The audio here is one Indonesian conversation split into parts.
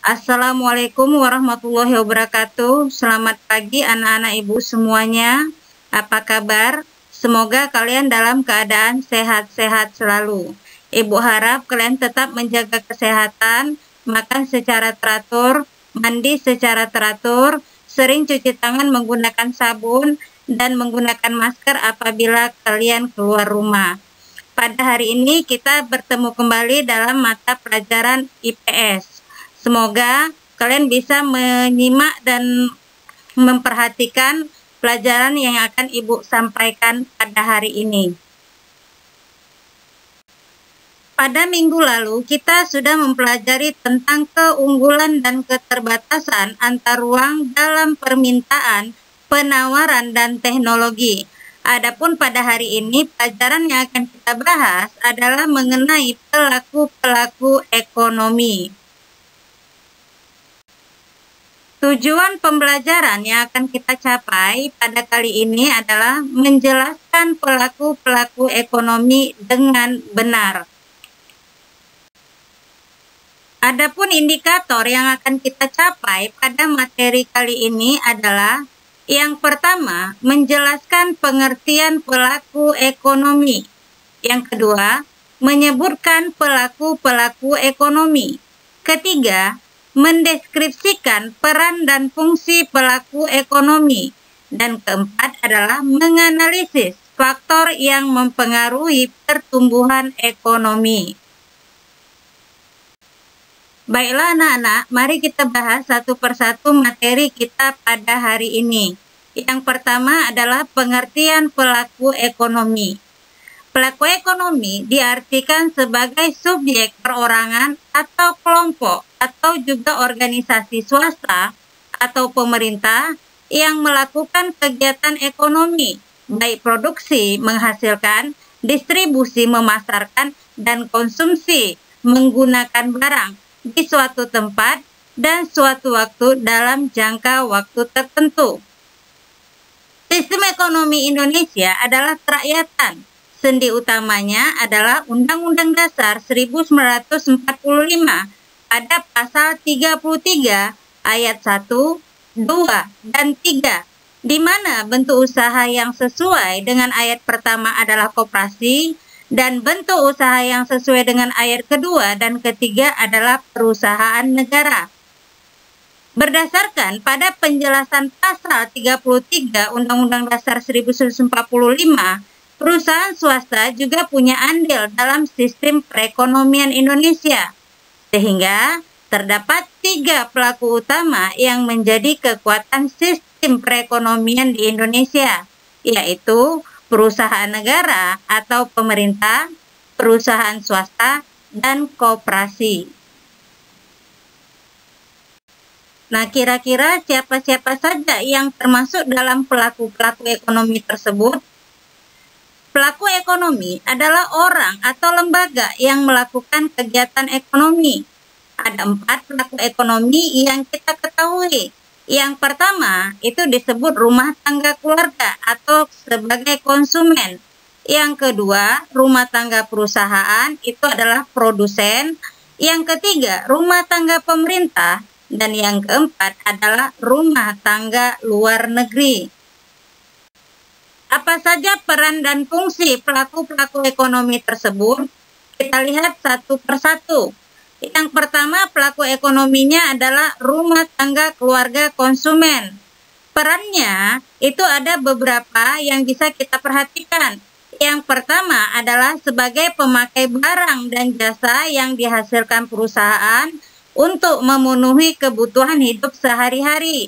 Assalamualaikum warahmatullahi wabarakatuh. Selamat pagi anak-anak ibu semuanya. Apa kabar? Semoga kalian dalam keadaan sehat-sehat selalu. Ibu harap kalian tetap menjaga kesehatan, makan secara teratur, mandi secara teratur, sering cuci tangan menggunakan sabun, dan menggunakan masker apabila kalian keluar rumah. Pada hari ini kita bertemu kembali dalam mata pelajaran IPS. Semoga kalian bisa menyimak dan memperhatikan pelajaran yang akan Ibu sampaikan pada hari ini. Pada minggu lalu, kita sudah mempelajari tentang keunggulan dan keterbatasan antar ruang dalam permintaan, penawaran, dan teknologi. Adapun pada hari ini, pelajaran yang akan kita bahas adalah mengenai pelaku-pelaku ekonomi. Tujuan pembelajaran yang akan kita capai pada kali ini adalah menjelaskan pelaku-pelaku ekonomi dengan benar. Adapun indikator yang akan kita capai pada materi kali ini adalah yang pertama, menjelaskan pengertian pelaku ekonomi. Yang kedua, menyebutkan pelaku-pelaku ekonomi. Ketiga, mendeskripsikan peran dan fungsi pelaku ekonomi. Dan keempat adalah menganalisis faktor yang mempengaruhi pertumbuhan ekonomi. Baiklah anak-anak, mari kita bahas satu persatu materi kita pada hari ini. Yang pertama adalah pengertian pelaku ekonomi. Pelaku ekonomi diartikan sebagai subjek perorangan atau kelompok atau juga organisasi swasta atau pemerintah yang melakukan kegiatan ekonomi, baik produksi menghasilkan, distribusi memasarkan, dan konsumsi menggunakan barang di suatu tempat dan suatu waktu dalam jangka waktu tertentu. Sistem ekonomi Indonesia adalah kerakyatan. Sendi utamanya adalah Undang-Undang Dasar 1945 pada pasal 33 ayat 1, 2, dan 3, di mana bentuk usaha yang sesuai dengan ayat pertama adalah koperasi, dan bentuk usaha yang sesuai dengan ayat kedua dan ketiga adalah perusahaan negara. Berdasarkan pada penjelasan pasal 33 Undang-Undang Dasar 1945, perusahaan swasta juga punya andil dalam sistem perekonomian Indonesia, sehingga terdapat 3 pelaku utama yang menjadi kekuatan sistem perekonomian di Indonesia, yaitu perusahaan negara atau pemerintah, perusahaan swasta, dan koperasi. Nah, kira-kira siapa-siapa saja yang termasuk dalam pelaku-pelaku ekonomi tersebut? Pelaku ekonomi adalah orang atau lembaga yang melakukan kegiatan ekonomi. Ada 4 pelaku ekonomi yang kita ketahui. Yang pertama, itu disebut rumah tangga keluarga atau sebagai konsumen. Yang kedua, rumah tangga perusahaan itu adalah produsen. Yang ketiga, rumah tangga pemerintah. Dan yang keempat adalah rumah tangga luar negeri. Apa saja peran dan fungsi pelaku-pelaku ekonomi tersebut? Kita lihat satu persatu. Yang pertama, pelaku ekonominya adalah rumah tangga keluarga konsumen. Perannya itu ada beberapa yang bisa kita perhatikan. Yang pertama adalah sebagai pemakai barang dan jasa yang dihasilkan perusahaan untuk memenuhi kebutuhan hidup sehari-hari.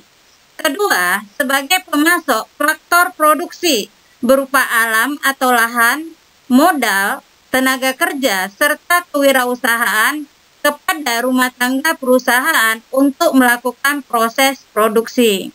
Kedua, sebagai pemasok faktor produksi berupa alam atau lahan, modal, tenaga kerja, serta kewirausahaan kepada rumah tangga perusahaan untuk melakukan proses produksi.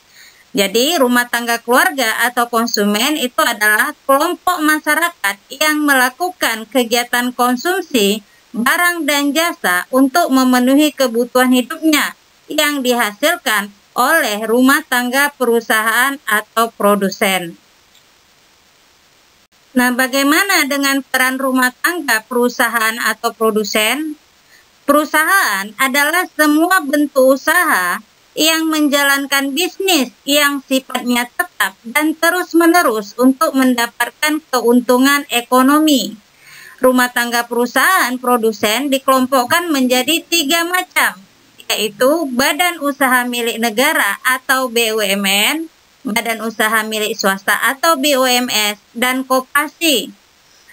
Jadi, rumah tangga keluarga atau konsumen itu adalah kelompok masyarakat yang melakukan kegiatan konsumsi barang dan jasa untuk memenuhi kebutuhan hidupnya yang dihasilkan oleh rumah tangga perusahaan atau produsen. Nah, bagaimana dengan peran rumah tangga perusahaan atau produsen? Perusahaan adalah semua bentuk usaha yang menjalankan bisnis yang sifatnya tetap dan terus-menerus untuk mendapatkan keuntungan ekonomi. Rumah tangga perusahaan produsen dikelompokkan menjadi 3 macam, yaitu badan usaha milik negara atau BUMN, badan usaha milik swasta atau BUMS, dan koperasi.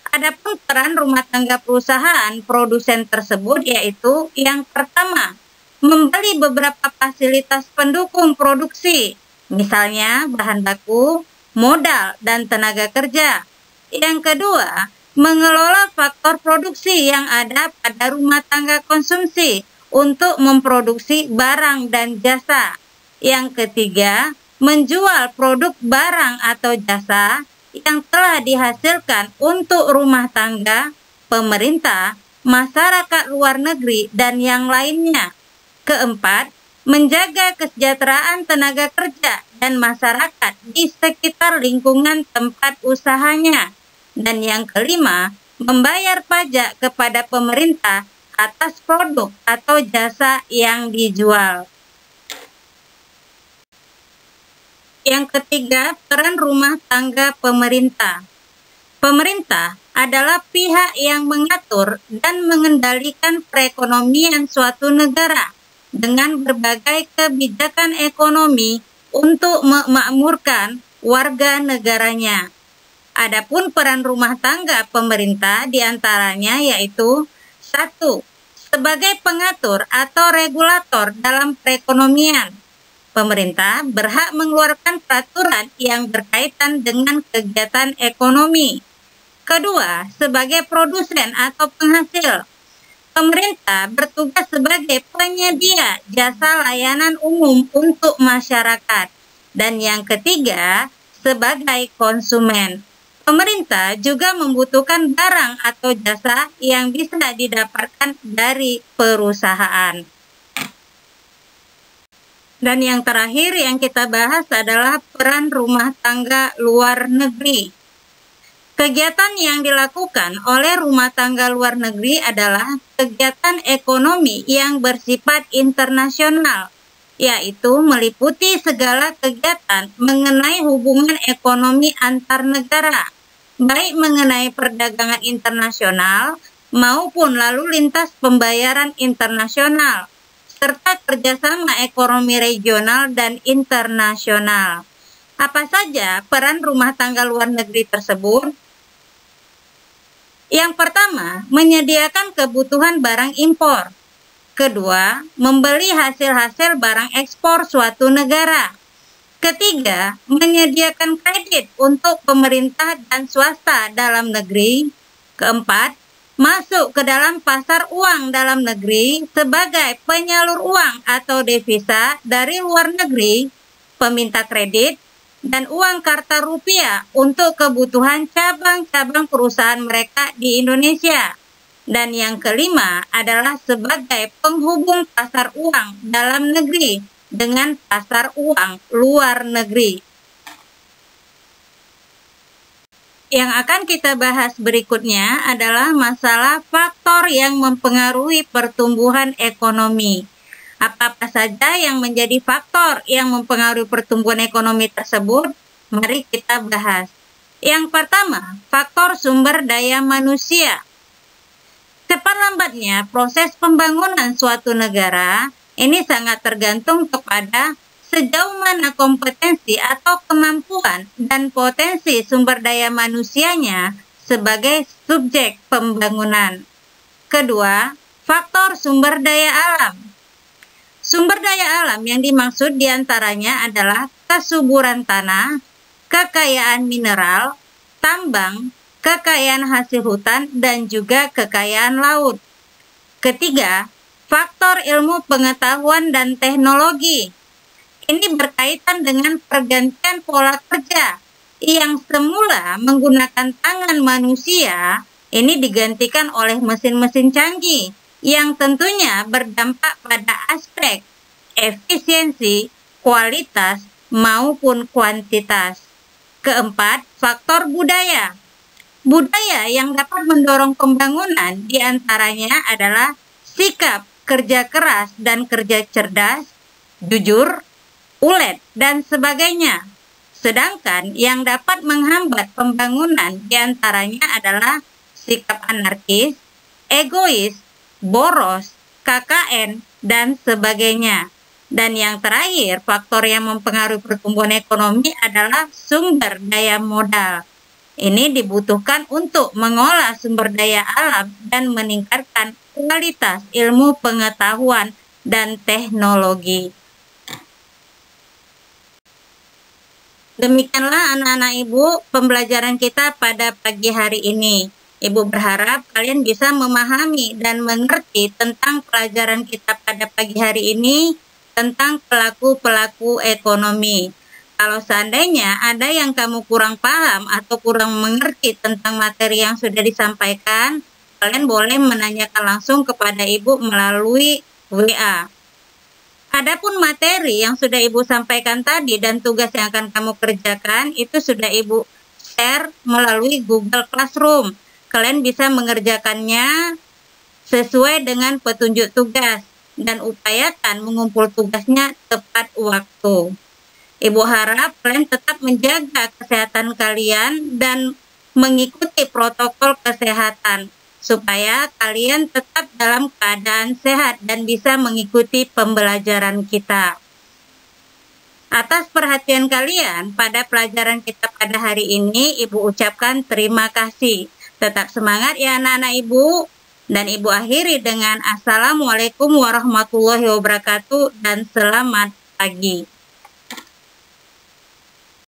Adapun peran rumah tangga perusahaan produsen tersebut yaitu yang pertama, membeli beberapa fasilitas pendukung produksi, misalnya bahan baku, modal, dan tenaga kerja. Yang kedua, mengelola faktor produksi yang ada pada rumah tangga konsumsi untuk memproduksi barang dan jasa. Yang ketiga, menjual produk barang atau jasa yang telah dihasilkan untuk rumah tangga, pemerintah, masyarakat luar negeri, dan yang lainnya. Keempat, menjaga kesejahteraan tenaga kerja dan masyarakat di sekitar lingkungan tempat usahanya. Dan yang kelima, membayar pajak kepada pemerintah atas produk atau jasa yang dijual. Yang ketiga, peran rumah tangga pemerintah. Pemerintah adalah pihak yang mengatur dan mengendalikan perekonomian suatu negara dengan berbagai kebijakan ekonomi untuk memakmurkan warga negaranya. Adapun peran rumah tangga pemerintah diantaranya yaitu 1. Sebagai pengatur atau regulator dalam perekonomian. Pemerintah berhak mengeluarkan peraturan yang berkaitan dengan kegiatan ekonomi. Kedua, sebagai produsen atau penghasil. Pemerintah bertugas sebagai penyedia jasa layanan umum untuk masyarakat. Dan yang ketiga, sebagai konsumen. Pemerintah juga membutuhkan barang atau jasa yang bisa didapatkan dari perusahaan. Dan yang terakhir yang kita bahas adalah peran rumah tangga luar negeri. Kegiatan yang dilakukan oleh rumah tangga luar negeri adalah kegiatan ekonomi yang bersifat internasional, yaitu meliputi segala kegiatan mengenai hubungan ekonomi antar negara, baik mengenai perdagangan internasional maupun lalu lintas pembayaran internasional, serta kerjasama ekonomi regional dan internasional. Apa saja peran rumah tangga luar negeri tersebut? Yang pertama, menyediakan kebutuhan barang impor. Kedua, membeli hasil-hasil barang ekspor suatu negara. Ketiga, menyediakan kredit untuk pemerintah dan swasta dalam negeri. Keempat, masuk ke dalam pasar uang dalam negeri sebagai penyalur uang atau devisa dari luar negeri, peminta kredit, dan uang karta rupiah untuk kebutuhan cabang-cabang perusahaan mereka di Indonesia. Dan yang kelima adalah sebagai penghubung pasar uang dalam negeri dengan pasar uang luar negeri. Yang akan kita bahas berikutnya adalah masalah faktor yang mempengaruhi pertumbuhan ekonomi. Apa-apa saja yang menjadi faktor yang mempengaruhi pertumbuhan ekonomi tersebut? Mari kita bahas. Yang pertama, faktor sumber daya manusia. Cepat lambatnya proses pembangunan suatu negara ini sangat tergantung kepada sejauh mana kompetensi atau kemampuan dan potensi sumber daya manusianya sebagai subjek pembangunan. Kedua, faktor sumber daya alam. Sumber daya alam yang dimaksud diantaranya adalah kesuburan tanah, kekayaan mineral, tambang, kekayaan hasil hutan, dan juga kekayaan laut. Ketiga, faktor ilmu pengetahuan dan teknologi. Ini berkaitan dengan pergantian pola kerja yang semula menggunakan tangan manusia, ini digantikan oleh mesin-mesin canggih yang tentunya berdampak pada aspek efisiensi, kualitas, maupun kuantitas. Keempat, faktor budaya. Budaya yang dapat mendorong pembangunan diantaranya adalah sikap kerja keras dan kerja cerdas, jujur, ulet, dan sebagainya. Sedangkan yang dapat menghambat pembangunan diantaranya adalah sikap anarkis, egois, boros, KKN, dan sebagainya. Dan yang terakhir, faktor yang mempengaruhi pertumbuhan ekonomi adalah sumber daya modal. Ini dibutuhkan untuk mengolah sumber daya alam dan meningkatkan kualitas ilmu pengetahuan dan teknologi. Demikianlah anak-anak Ibu pembelajaran kita pada pagi hari ini. Ibu berharap kalian bisa memahami dan mengerti tentang pelajaran kita pada pagi hari ini tentang pelaku-pelaku ekonomi. Kalau seandainya ada yang kamu kurang paham atau kurang mengerti tentang materi yang sudah disampaikan, kalian boleh menanyakan langsung kepada Ibu melalui WA. Adapun materi yang sudah Ibu sampaikan tadi dan tugas yang akan kamu kerjakan itu sudah Ibu share melalui Google Classroom. Kalian bisa mengerjakannya sesuai dengan petunjuk tugas dan upayakan mengumpul tugasnya tepat waktu. Ibu harap kalian tetap menjaga kesehatan kalian dan mengikuti protokol kesehatan supaya kalian tetap dalam keadaan sehat dan bisa mengikuti pembelajaran kita. Atas perhatian kalian pada pelajaran kita pada hari ini, Ibu ucapkan terima kasih. Tetap semangat ya anak-anak Ibu. Dan Ibu akhiri dengan Assalamualaikum warahmatullahi wabarakatuh dan selamat pagi.